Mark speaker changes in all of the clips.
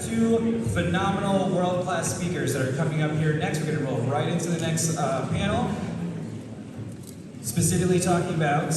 Speaker 1: two phenomenal world-class speakers that are coming up here next. We're going to roll right into the next panel, specifically talking about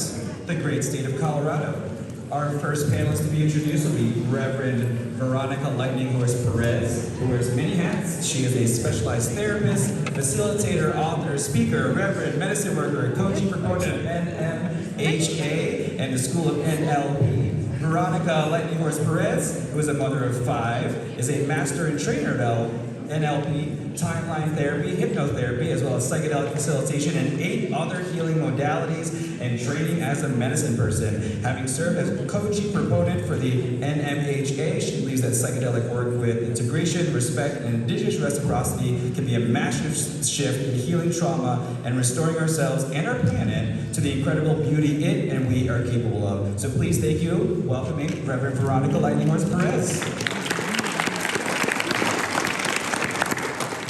Speaker 1: the great state of Colorado. Our first panelist to be introduced will be Reverend Veronica Lightning Horse Perez, who wears many hats. She is a specialized therapist, facilitator, author, speaker, reverend, medicine worker, co-chief proponent of NMHA and the School of NLP. Veronica Lightning Horse Perez, who is a mother of 5, is a master and trainer of NLP, timeline therapy, hypnotherapy, as well as psychedelic facilitation and 8 other healing modalities, and training as a medicine person. Having served as co-chief proponent for the NMHA, she believes that psychedelic work with integration, respect, and indigenous reciprocity can be a massive shift in healing trauma and restoring ourselves and our planet to the incredible beauty it and we are capable of. So please, thank you, welcoming Reverend Veronica Lightning Horse Perez.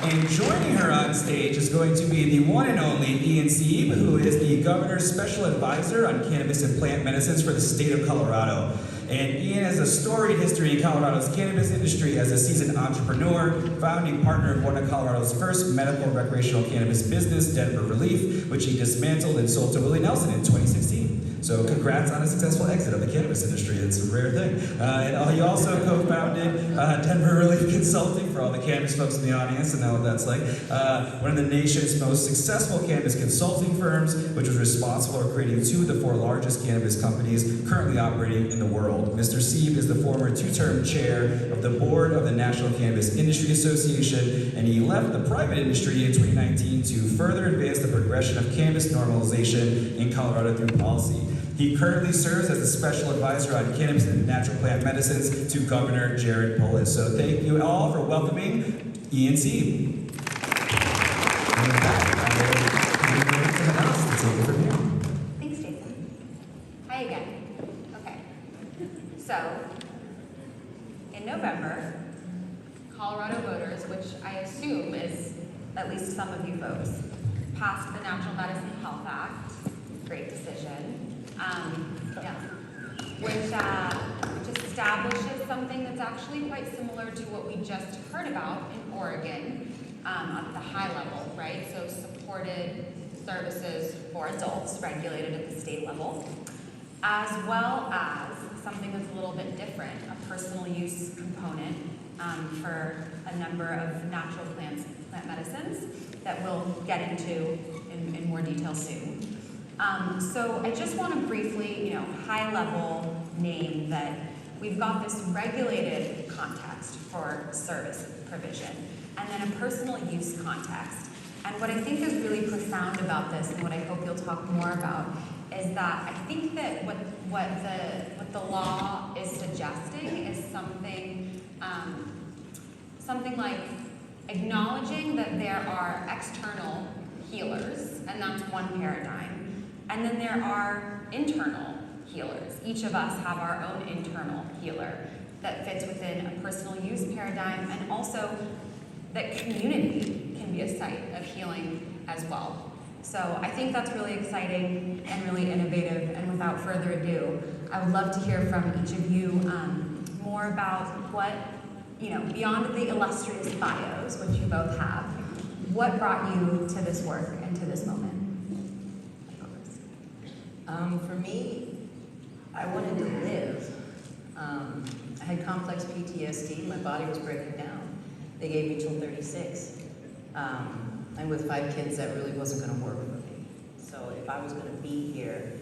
Speaker 1: And joining her on stage is going to be the one and only Ean Seeb, who is the Governor's Special Advisor on Cannabis and Plant Medicines for the state of Colorado. And Ean has a storied history in Colorado's cannabis industry as a seasoned entrepreneur, founding partner of one of Colorado's first medical recreational cannabis business, Denver Relief, which he dismantled and sold to Willie Nelson in 2016. So congrats on a successful exit of the cannabis industry. It's a rare thing. And he also co-founded Denver Relief Consulting, for all the cannabis folks in the audience and know what that's like. One of the nation's most successful cannabis consulting firms, which was responsible for creating 2 of the 4 largest cannabis companies currently operating in the world. Mr. Seeb is the former 2-term chair of the board of the National Cannabis Industry Association, and he left the private industry in 2019 to further advance the progression of cannabis normalization in Colorado through policy. He currently serves as a special advisor on cannabis and natural plant medicines to Governor Jared Polis. So thank you all for welcoming Ean Seeb.
Speaker 2: Thanks, Jason. Hi again. Okay. So, in November, Colorado voters, which I assume is at least some of you folks, passed the Natural Medicine Health Act. Great decision. Which establishes something that's actually quite similar to what we just heard about in Oregon at the high level, right? So supported services for adults regulated at the state level, as well as something that's a little bit different, a personal use component for a number of natural plant medicines that we'll get into in more detail soon. So I just want to briefly, high level name that we've got this regulated context for service provision and then a personal use context. And what I think is really profound about this and what I hope you'll talk more about is that I think that what the law is suggesting is something like acknowledging that there are external healers, and that's one paradigm. And then there are internal healers. Each of us have our own internal healer that fits within a personal use paradigm, and also that community can be a site of healing as well. So I think that's really exciting and really innovative, and without further ado, I would love to hear from each of you more about what, beyond the illustrious bios, which you both have, what brought you to this work and to this moment?
Speaker 3: For me, I wanted to live. I had complex PTSD. My body was breaking down. They gave me till 36. And with 5 kids, that really wasn't going to work for me. So if I was going to be here,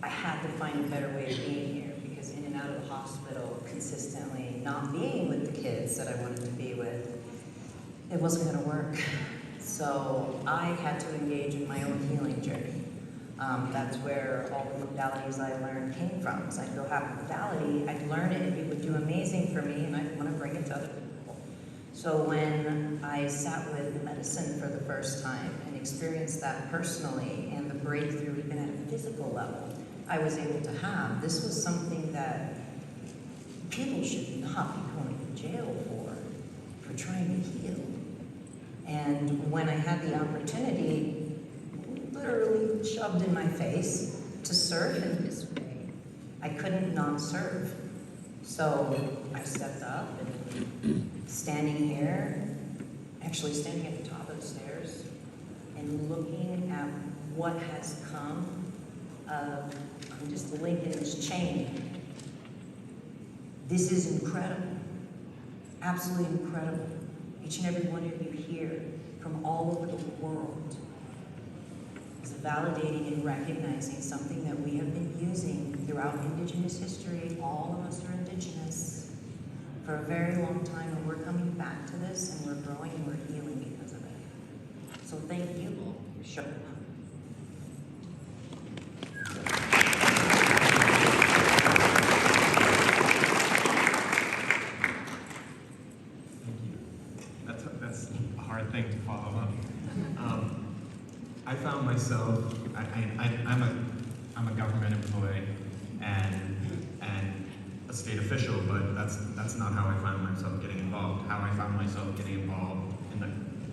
Speaker 3: I had to find a better way of being here, because in and out of the hospital consistently, not being with the kids that I wanted to be with, it wasn't going to work. So I had to engage in my own healing journey. That's where all the modalities I learned came from. So I'd go have a modality, I'd learn it, it would do amazing for me, and I'd want to bring it to other people. So when I sat with medicine for the first time and experienced that personally, and the breakthrough even at a physical level I was able to have, this was something that people should not be going to jail for trying to heal. And when I had the opportunity, literally shoved in my face, to serve in this way, I couldn't not serve. So I stepped up and standing here, actually standing at the top of the stairs, and looking at what has come of, I'm just linking this chain. This is incredible, absolutely incredible. Each and every one of you here from all over the world is validating and recognizing something that we have been using throughout indigenous history. All of us are indigenous for a very long time, and we're coming back to this, and we're growing and we're healing because of it. So thank you all for showing up.
Speaker 4: That's a hard thing to follow up. I found myself, I'm a government employee and a state official, but that's not how I found myself getting involved. How I found myself getting involved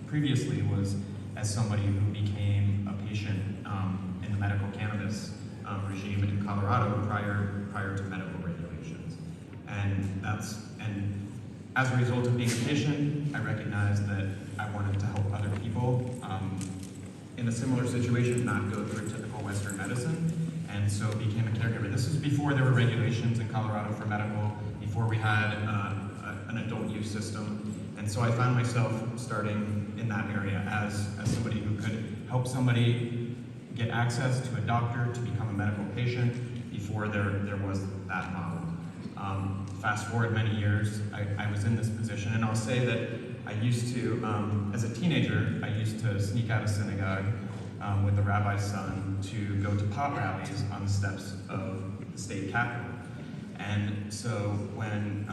Speaker 4: previously was as somebody who became a patient in the medical cannabis regime in Colorado prior to medical regulations, and as a result of being a patient, I recognized that I wanted to help other people in a similar situation not go through typical Western medicine, and so became a caregiver. This was before there were regulations in Colorado for medical, before we had an adult use system, and so I found myself starting in that area as somebody who could help somebody get access to a doctor to become a medical patient before there was that model. Fast forward many years, I was in this position, and I'll say that I used to, as a teenager, I used to sneak out of synagogue with the rabbi's son to go to pot rallies on the steps of the state capitol. And so when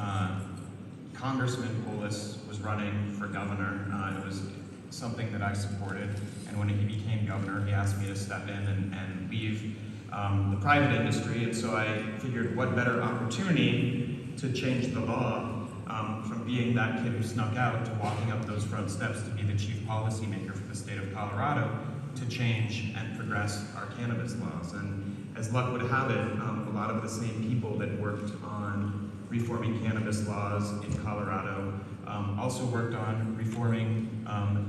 Speaker 4: Congressman Polis was running for governor, it was something that I supported, and when he became governor, he asked me to step in and leave the private industry, and so I figured what better opportunity to change the law from being that kid who snuck out to walking up those front steps to be the chief policymaker for the state of Colorado to change and progress our cannabis laws. And as luck would have it, a lot of the same people that worked on reforming cannabis laws in Colorado also worked on reforming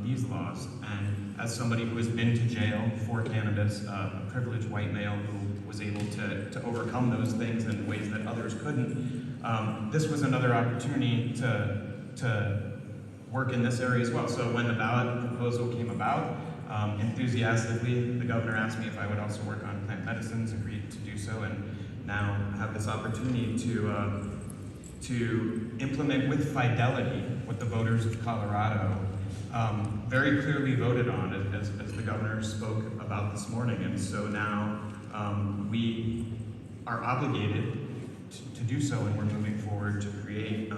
Speaker 4: these laws. And as somebody who has been to jail for cannabis, a privileged white male who was able to overcome those things in ways that others couldn't, this was another opportunity to work in this area as well. So when the ballot proposal came about, enthusiastically, the governor asked me if I would also work on plant medicines, agreed to do so, and now have this opportunity to implement with fidelity what the voters of Colorado very clearly voted on, as the governor spoke about this morning. And so now we are obligated to do so, and we're moving forward to create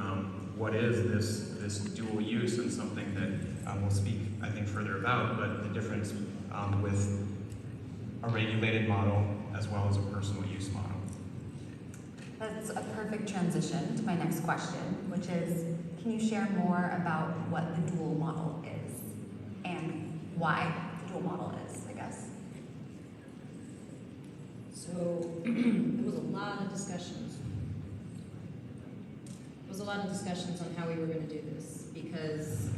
Speaker 4: what is this dual use, and something that we'll speak, I think, further about, but the difference with a regulated model as well as a personal use model.
Speaker 2: That's a perfect transition to my next question, which is, can you share more about what the dual model is and why the dual model is, I guess?
Speaker 5: So there was a lot of discussions. There was a lot of discussions on how we were going to do this, because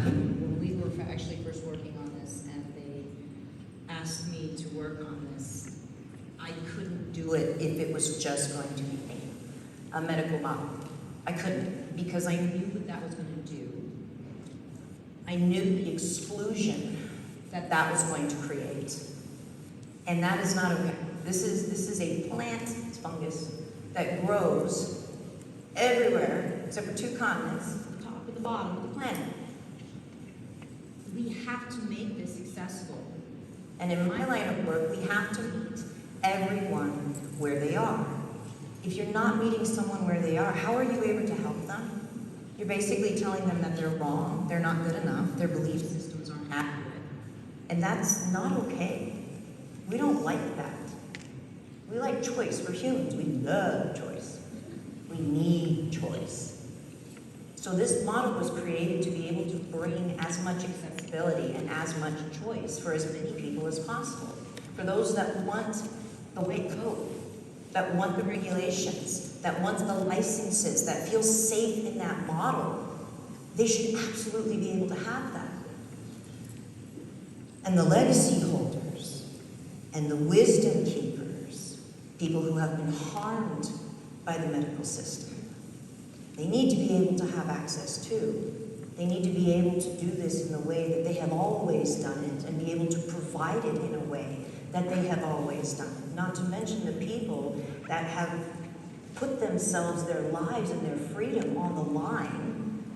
Speaker 5: when we were actually first working on this and they asked me to work on this,
Speaker 3: I couldn't do it if it was just going to be a medical model. I couldn't, because I knew what that was going to do. I knew the exclusion that that was going to create. And that is not okay. This is a plant, it's fungus, that grows everywhere except for 2 continents, the top and the bottom of the planet.
Speaker 5: we have to make this accessible.
Speaker 3: And in my line of work, we have to meet everyone where they are. If you're not meeting someone where they are, how are you able to help them? You're basically telling them that they're wrong, they're not good enough, their belief systems aren't accurate. And that's not okay. We don't like that. We like choice. We're humans. We love choice. We need choice. So this model was created to be able to bring as much accessibility and as much choice for as many people as possible. For those that want the white coat, that want the regulations, that want the licenses, that feel safe in that model,
Speaker 6: they should absolutely be able to have that. And the legacy holders and the wisdom keepers, people who have been harmed by the medical system, they need to be able to have access too. They need to be able to do this in the way that they have always done it and be able to provide it in a way that they have always done it. Not to mention the people that have put themselves, their lives and their freedom on the line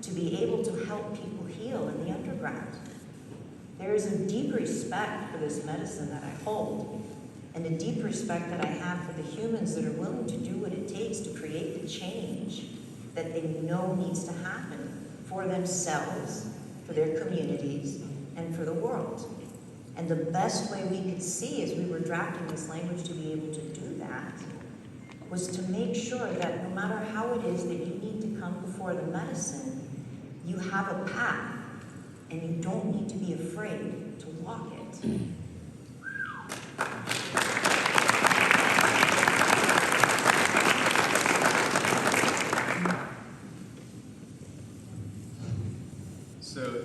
Speaker 6: to be able to help people heal in the underground. There is a deep respect for this medicine that I hold, and a deep respect that I have for the humans that are willing to do what it takes to create the change that they know needs to happen for themselves, for their communities, and for the world. And the best way we could see as we were drafting this language to be able to do that was to make sure that no matter how it is that you need to come before the medicine, you have a path, and you don't need to be afraid to walk it.
Speaker 4: So,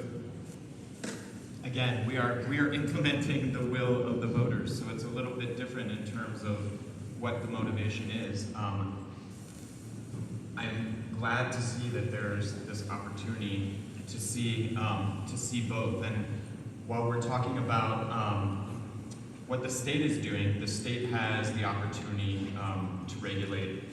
Speaker 4: again, we are implementing the will of the voters, so it's a little bit different in terms of what the motivation is. I'm glad to see that there's this opportunity to see both. And while we're talking about what the state is doing, the state has the opportunity to regulate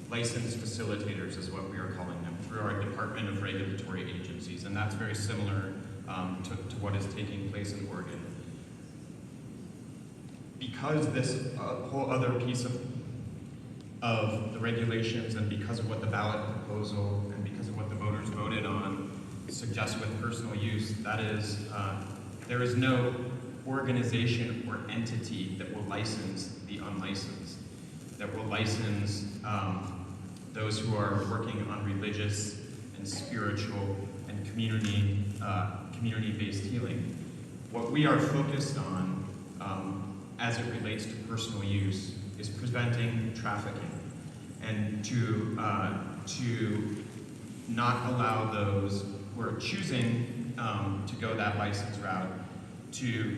Speaker 4: licensed facilitators, is what we are calling them, through our Department of Regulatory Agencies, and that's very similar to what is taking place in Oregon. Because this whole other piece of the regulations, and because of what the ballot proposal and because of what the voters voted on suggests with personal use, that is, there is no organization or entity that will license the unlicensed, that will license those who are working on religious and spiritual and community-based healing. What we are focused on as it relates to personal use is preventing trafficking, and to not allow those who are choosing to go that license route to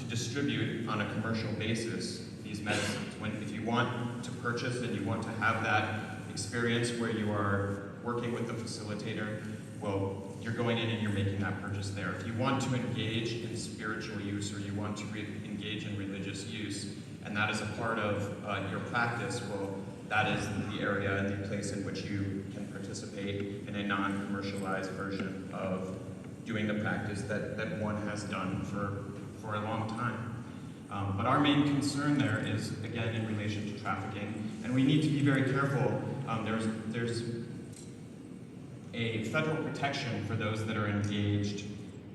Speaker 4: distribute on a commercial basis these medicines. If you want to purchase and you want to have that experience where you are working with the facilitator, well, you're going in and you're making that purchase there. If you want to engage in spiritual use, or you want to engage in religious use, and that is a part of your practice, well, that is the area and the place in which you can participate in a non-commercialized version of doing the practice that one has done for a long time. But our main concern there is, again, in relation to trafficking, and we need to be very careful. There's a federal protection for those that are engaged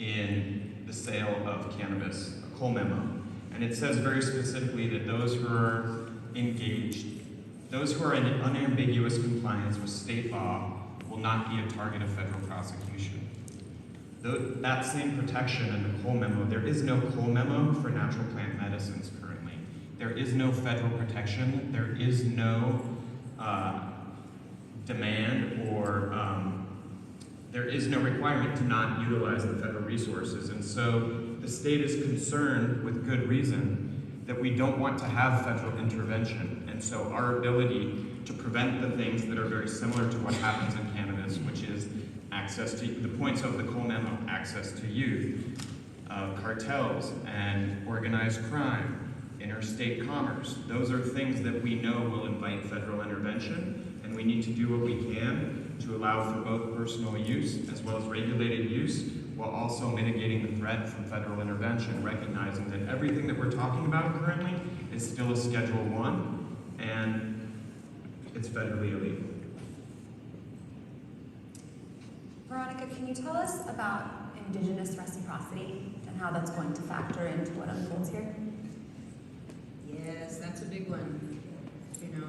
Speaker 4: in the sale of cannabis, a Cole memo. And it says very specifically that those who are engaged, those who are in unambiguous compliance with state law, will not be a target of federal prosecution. That same protection in the Cole memo, there is no Cole memo for natural plant medicines currently. There is no federal protection. There is no demand, or there is no requirement to not utilize the federal resources. And so the state is concerned, with good reason, that we don't want to have federal intervention. And so our ability to prevent the things that are very similar to what happens in cannabis, which is access to, the points of the Cole memo, access to youth, cartels and organized crime, interstate commerce. Those are things that we know will invite federal intervention, and we need to do what we can to allow for both personal use as well as regulated use, while also mitigating the threat from federal intervention, recognizing that everything that we're talking about currently is still a Schedule 1, and it's federally illegal.
Speaker 2: Veronica, can you tell us about indigenous reciprocity and how that's going to factor into what unfolds here?
Speaker 5: Yes, that's a big one. You know,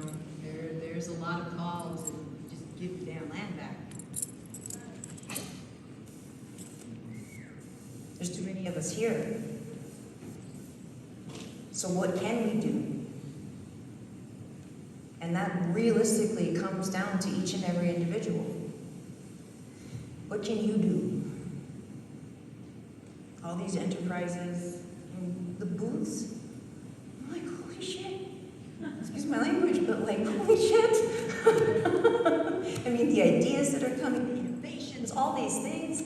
Speaker 5: there's a lot of call to just give the damn land back.
Speaker 6: There's too many of us here. So what can we do? And that realistically comes down to each and every individual. What can you do? All these enterprises, and the booths, I'm like, holy shit. Excuse my language, but like, holy shit. I mean, the ideas that are coming, the innovations, all these things,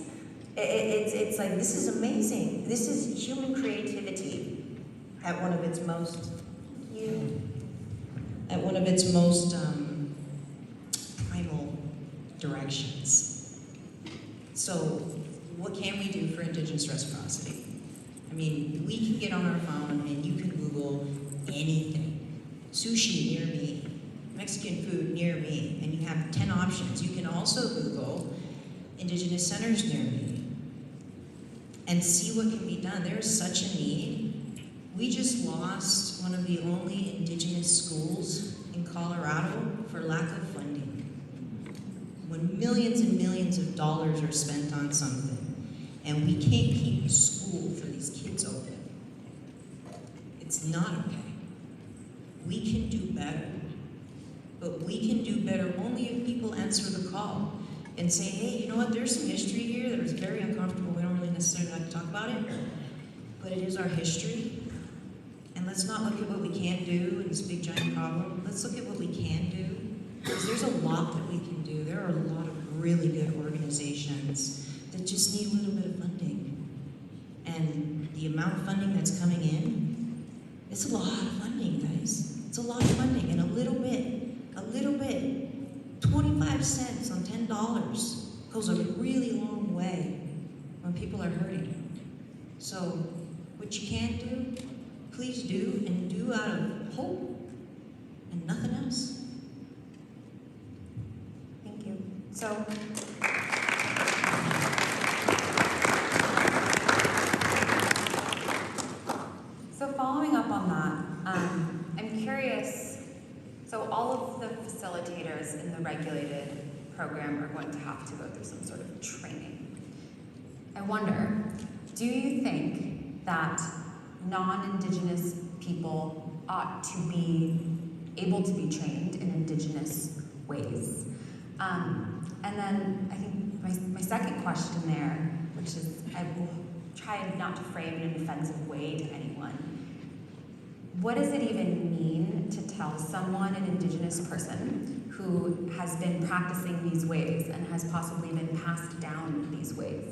Speaker 6: it's like, this is amazing. This is human creativity at one of its most, primal directions. So, what can we do for indigenous reciprocity? I mean, we can get on our phone and you can Google anything. Sushi near me, Mexican food near me, and you have 10 options. You can also Google indigenous centers near me and see what can be done. There is such a need. We just lost one of the only indigenous schools in Colorado for lack of funding. When millions and millions of dollars are spent on something, and we can't keep a school for these kids open, it's not okay. We can do better, but we can do better only if people answer the call and say, hey, you know what, there's some history here that is very uncomfortable. We don't really necessarily like to talk about it, but it is our history. And let's not look at what we can't do and this big giant problem. Let's look at what we can do, because there's a lot that we can do. There are a lot of really good organizations that just need a little bit of funding. And the amount of funding that's coming in, it's a lot of funding, guys. It's a lot of funding, and a little bit, 25 cents on $10 goes a really long way when people are hurting. So, what you can do, please do, and do out of hope and nothing else.
Speaker 2: Thank you. So following up on that, I'm curious, so all of the facilitators in the regulated program are going to have to go through some sort of training. I wonder, do you think that non-Indigenous people ought to be able to be trained in Indigenous ways? And then I think my second question there, which is, I will try not to frame it in an offensive way to anyone. What does it even mean to tell someone, an Indigenous person, who has been practicing these ways and has possibly been passed down these ways,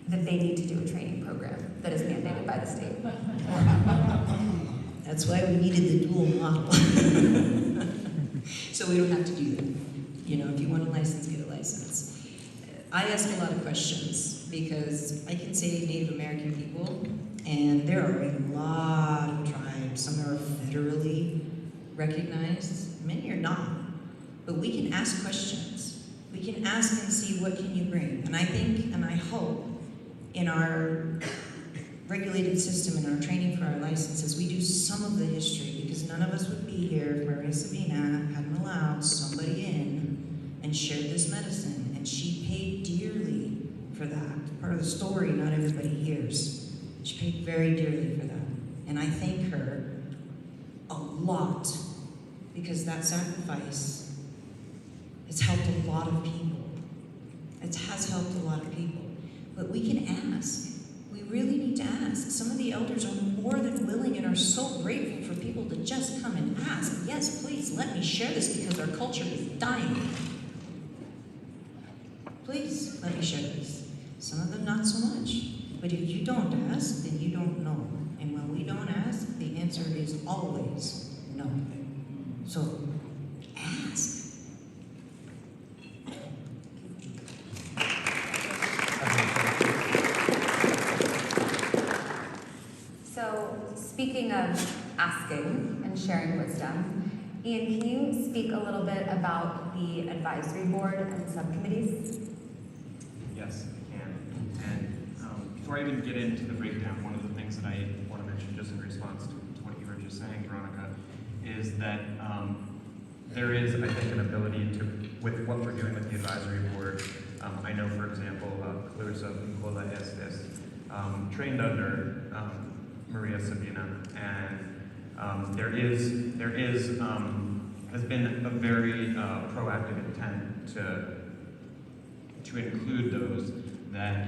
Speaker 2: that they need to do a training program that is mandated by the state?
Speaker 3: That's why we needed the dual model. So we don't have to do that. You know, if you want a license, get a license. I ask a lot of questions because I can say Native American people, and there are a lot of tribes. Some are federally recognized, many are not. But we can ask questions. We can ask and see, what can you bring? And I think, and I hope, in our regulated system, in our training for our licenses, we do some of the history, because none of us would be here if Maria Sabina hadn't allowed somebody in and shared this medicine. And she paid dearly for that. Part of the story not everybody hears. She paid very dearly for that. And I thank her a lot, because that sacrifice has helped a lot of people. It has helped a lot of people. But we can ask. We really need to ask. Some of the elders are more than willing and are so grateful for people to just come and ask. Yes, please, let me share this because our culture is dying. Please, let me share this. Some of them not so much. But if you don't ask, then you don't know. And when we don't ask, the answer is always no. So, ask.
Speaker 2: So, speaking of asking and sharing wisdom, Ean, can you speak a little bit about the advisory board and subcommittees?
Speaker 4: Yes, I can. And before I even get into the breakdown, one of the things that I want to mention just in response to what you were just saying, Veronica, is that there is, I think, an ability to, with what we're doing with the advisory board, I know, for example, Clarissa Nicola Estes trained under Maria Sabina, and there has been a very proactive intent to to include those that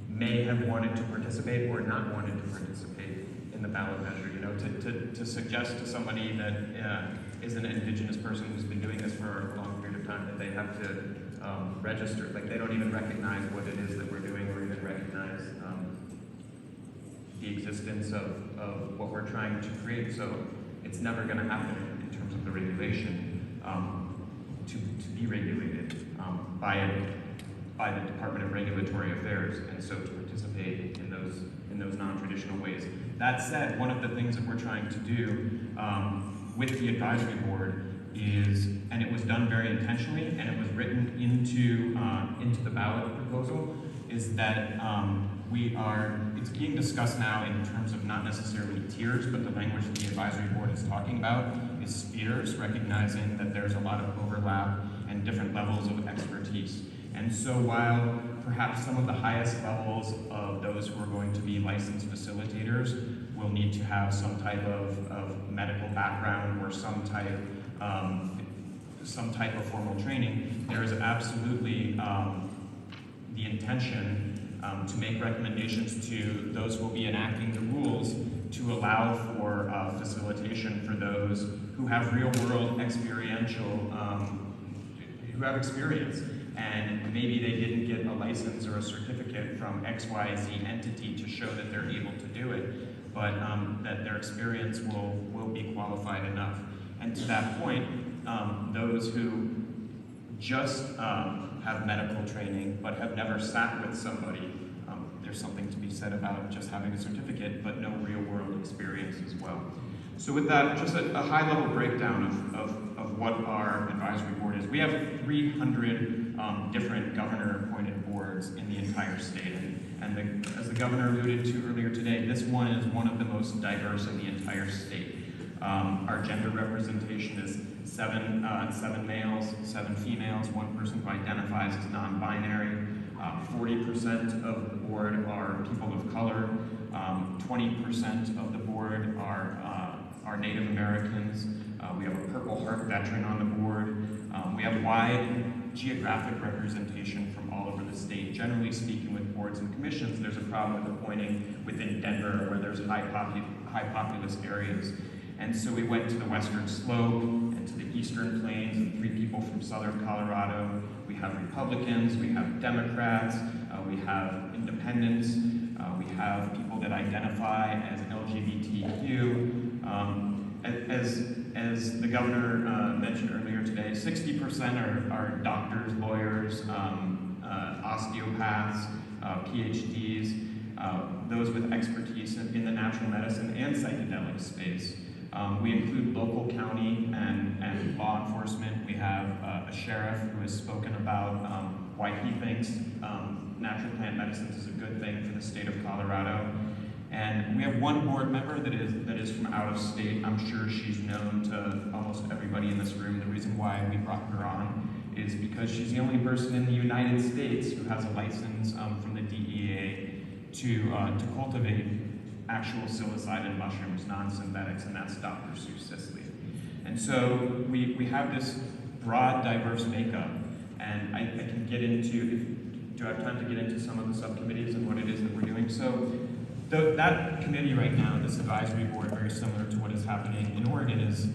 Speaker 4: may have wanted to participate or not wanted to participate in the ballot measure. You know, to suggest to somebody that is an indigenous person who's been doing this for a long period of time that they have to register, like they don't even recognize what it is that we're doing or even recognize the existence of what we're trying to create. So it's never going to happen in terms of the regulation to be regulated by the Department of Regulatory Affairs, and so to participate in those non-traditional ways. That said, one of the things that we're trying to do with the advisory board is, and it was done very intentionally, and it was written into the ballot proposal, is that it's being discussed now in terms of not necessarily tiers, but the language that the advisory board is talking about is spheres, recognizing that there's a lot of overlap and different levels of expertise. And so while perhaps some of the highest levels of those who are going to be licensed facilitators will need to have some type of medical background or some type of formal training, there is absolutely the intention to make recommendations to those who will be enacting the rules to allow for facilitation for those who have real-world who have experience. And maybe they didn't get a license or a certificate from XYZ entity to show that they're able to do it, but that their experience will be qualified enough. And to that point, those who just have medical training but have never sat with somebody, there's something to be said about just having a certificate but no real-world experience as well. So with that, just a high-level breakdown of what our advisory board is. We have 300 different governor-appointed boards in the entire state. And as the governor alluded to earlier today, this one is one of the most diverse in the entire state. Our gender representation is seven males, 7 females, 1 person who identifies as non-binary. 40% of the board are people of color. 20% of the board are Native Americans. We have a Purple Heart veteran on the board. We have wide geographic representation from all over the state. Generally speaking, with boards and commissions, there's a problem with appointing within Denver where there's high populous areas. And so we went to the Western Slope and to the Eastern Plains, and 3 people from Southern Colorado. We have Republicans, we have Democrats, we have independents, we have people that identify as LGBTQ. As the governor mentioned earlier today, 60% are doctors, lawyers, osteopaths, PhDs, those with expertise in the natural medicine and psychedelic space. We include local, county, and law enforcement. We have a sheriff who has spoken about why he thinks natural plant medicines is a good thing for the state of Colorado. And we have 1 board member that is from out of state. I'm sure she's known to almost everybody in this room. The reason why we brought her on is because she's the only person in the United States who has a license from the DEA to cultivate actual psilocybin mushrooms, non-synthetics, and that's Dr. Sue Sisley. And so we have this broad, diverse makeup, and I can get into, do I have time to get into some of the subcommittees and what it is that we're doing? So that committee right now, this advisory board, very similar to what is happening in Oregon, is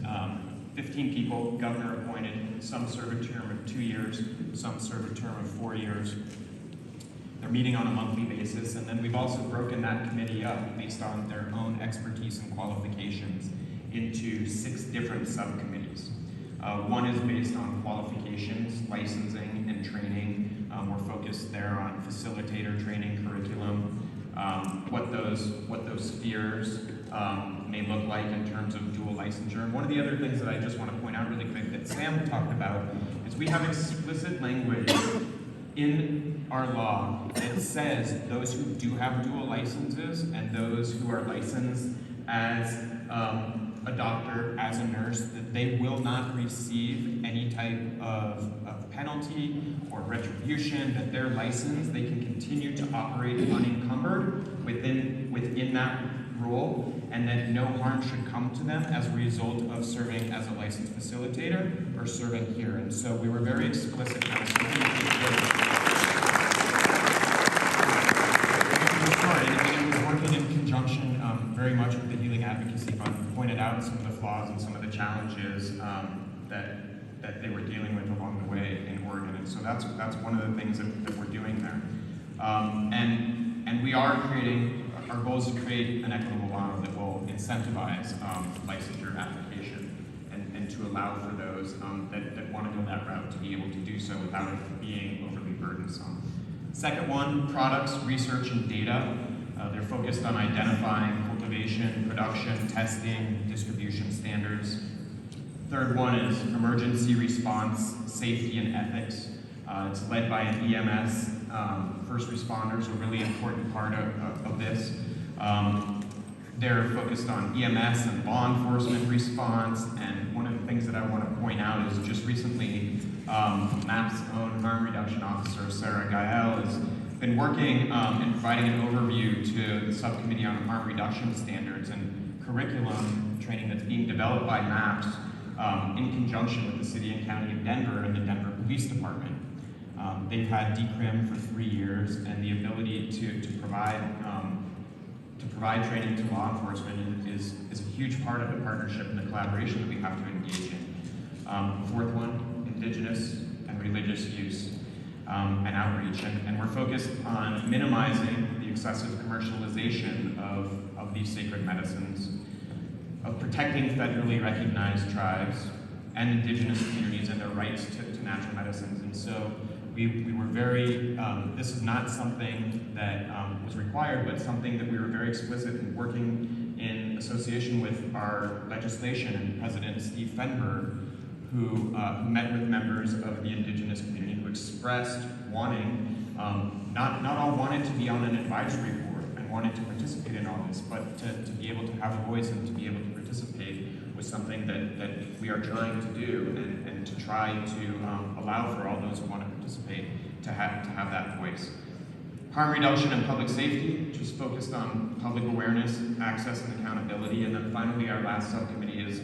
Speaker 4: 15 people, governor appointed. Some serve a term of 2 years, some serve a term of 4 years. They're meeting on a monthly basis, and then we've also broken that committee up based on their own expertise and qualifications into 6 different subcommittees. One is based on qualifications, licensing, and training. We're focused there on facilitator training curriculum, what those spheres may look like in terms of dual licensure. And one of the other things that I just want to point out really quick that Sam talked about is we have explicit language in our law that says those who do have dual licenses and those who are licensed as a doctor, as a nurse, that they will not receive any type of penalty or retribution, that their license, they can continue to operate unencumbered within that role, and that no harm should come to them as a result of serving as a licensed facilitator or serving here. And so we were very explicit that as soon as it was working in conjunction very much with the Healing Advocacy Fund, pointed out some of the flaws and some of the challenges that they were dealing with along the way in Oregon. And so that's one of the things that we're doing there. And we are creating, our goal is to create an equitable model that will incentivize licensure application and to allow for those that want to go that route to be able to do so without it being overly burdensome. Second one, products, research, and data. They're focused on identifying cultivation, production, testing, distribution standards. Third one is emergency response, safety, and ethics. It's led by an EMS. First responders are a really important part of this. They're focused on EMS and law enforcement response, and one of the things that I want to point out is just recently, MAP's own harm reduction officer, Sarah Gael, has been working and providing an overview to the Subcommittee on Harm Reduction Standards and curriculum training that's being developed by MAPS in conjunction with the City and County of Denver and the Denver Police Department. They've had DCRIM for 3 years, and the ability to provide training to law enforcement is a huge part of the partnership and the collaboration that we have to engage in. Fourth one, indigenous and religious use and outreach, and we're focused on minimizing the excessive commercialization of these sacred medicines, of protecting federally recognized tribes and indigenous communities and their rights to natural medicines. And so we were very, this is not something that was required, but something that we were very explicit in working in association with our legislation and President Steve Fenberg, who met with members of the indigenous community who expressed wanting, not all wanted to be on an advisory board and wanted to participate in all this, but to be able to have a voice and to be able to participate was something that we are trying to do, and to try to allow for all those who want to participate to have that voice. Harm reduction and public safety, just focused on public awareness, access, and accountability. And then finally, our last subcommittee is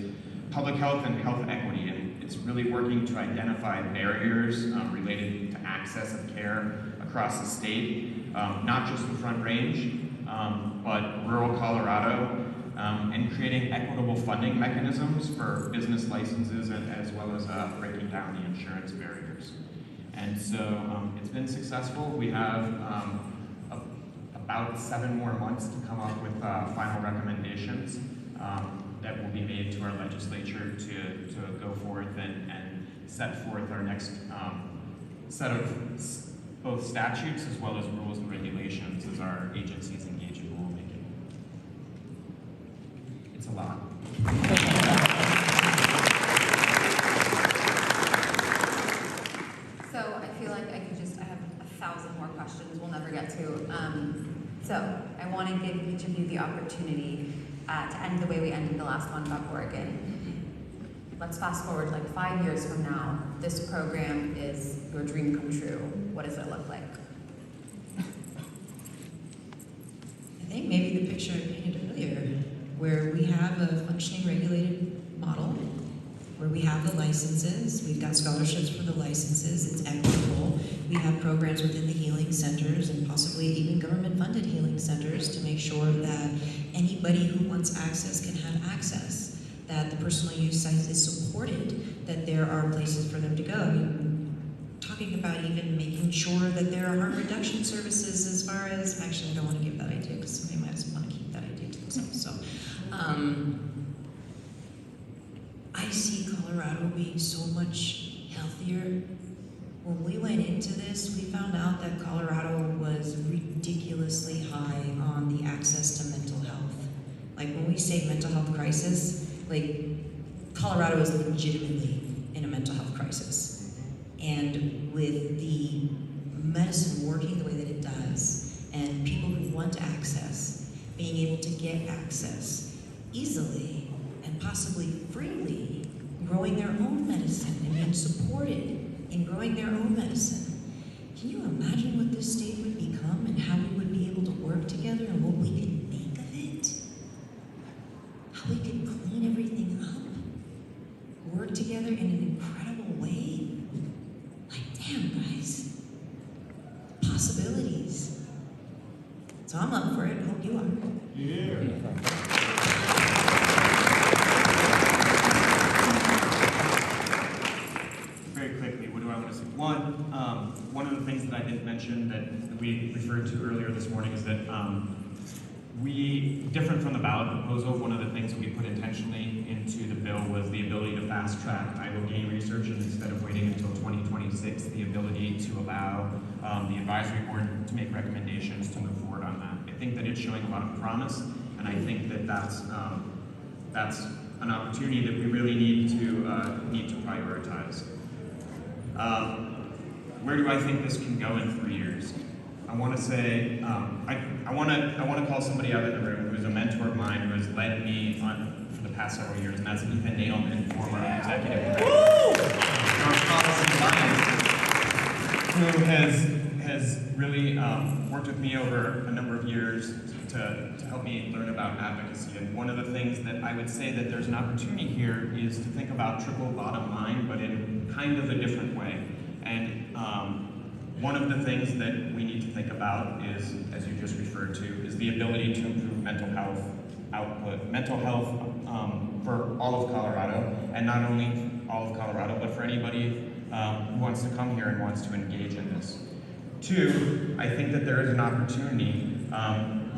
Speaker 4: public health and health equity, and it's really working to identify barriers related to access of care across the state, not just the Front Range, but rural Colorado, and creating equitable funding mechanisms for business licenses as well as breaking down the insurance barriers. And so it's been successful. We have about 7 more months to come up with final recommendations that will be made to our legislature to go forth and set forth our next set of both statutes as well as rules and regulations as our agencies engage in rulemaking. It's a lot.
Speaker 2: So I feel like I have 1,000 more questions we'll never get to. So I want to give each of you the opportunity to end the way we ended the last one about Oregon. Let's fast forward like 5 years from now. This program is your dream come true. What does it look like?
Speaker 5: I think maybe the picture I painted earlier, where we have a functioning regulated model, where we have the licenses, we've got scholarships for the licenses, it's equitable, we have programs within the healing centers and possibly even government-funded healing centers to make sure that anybody who wants access can have access, that the personal use site is supported, that there are places for them to go. I mean, talking about even making sure that there are harm reduction services as far as, actually I don't want to give that idea because somebody might want to keep that idea to themselves. So, I see Colorado being so much healthier. When we went into this, we found out that Colorado was ridiculously high on the access to mental health. Like when we say mental health crisis, like Colorado is legitimately in a mental health crisis. And with the medicine working the way that it does, and people who want access, being able to get access easily and possibly freely, growing their own medicine and being supported in growing their own medicine. Can you imagine what this state would become and how we would be able to work together and what we could make of it? work together in an incredible way. Like, damn, guys, possibilities. So I'm up for it. Hope you are.
Speaker 4: Very quickly, what do I want to say? One of the things that I didn't mention that we referred to earlier this morning is that different from the ballot proposal, one of the things that we put intentionally into the bill was the ability to fast track idle game research, and instead of waiting until 2026, the ability to allow the advisory board to make recommendations to move forward on that. I think that it's showing a lot of promise, and I think that that's an opportunity that we really need to prioritize. Where do I think this can go in 3 years? I want to say, I want to call somebody out in the room who's a mentor of mine who has led me on for the past several years, and that's Ethan Nailman, former executive director who has really worked with me over a number of years to help me learn about advocacy. And one of the things that I would say that there's an opportunity here is to think about triple bottom line, but in kind of a different way. And one of the things that we need to think about is, as you just referred to, is the ability to improve mental health output, mental health for all of Colorado, and not only all of Colorado, but for anybody who wants to come here and wants to engage in this. Two, I think that there is an opportunity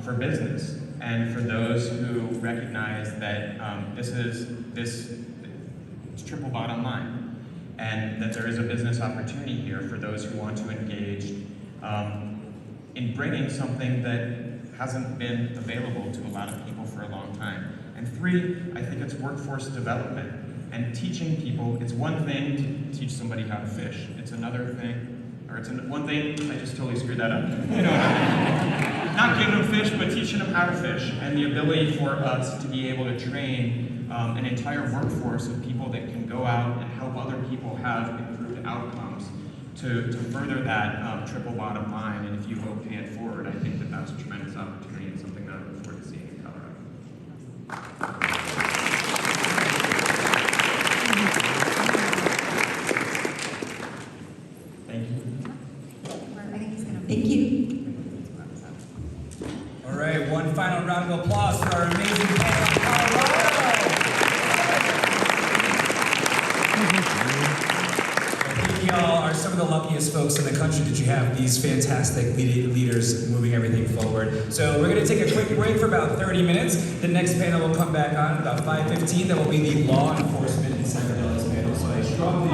Speaker 4: for business and for those who recognize that it's triple bottom line, and that there is a business opportunity here for those who want to engage in bringing something that hasn't been available to a lot of people for a long time. And three, I think it's workforce development and teaching people. It's one thing to teach somebody how to fish. It's another thing, or it's one thing, I just totally screwed that up. You know what I mean? Not giving them fish, but teaching them how to fish, and the ability for us to be able to train an entire workforce of people that can go out and help other people have improved outcomes to further that triple bottom line. And if you will pay it forward, I think that that's a tremendous opportunity and something that I look forward to seeing in Colorado. Thank you.
Speaker 2: I think he's gonna.
Speaker 5: Thank you.
Speaker 1: All right, one final round of applause for our amazing panel in Colorado. I think y'all are some of the luckiest folks in the country that you have these fantastic leaders moving everything forward. So we're going to take a quick break for about 30 minutes. The next panel will come back on about 5:15. That will be the law enforcement and psychedelics panel. So I strongly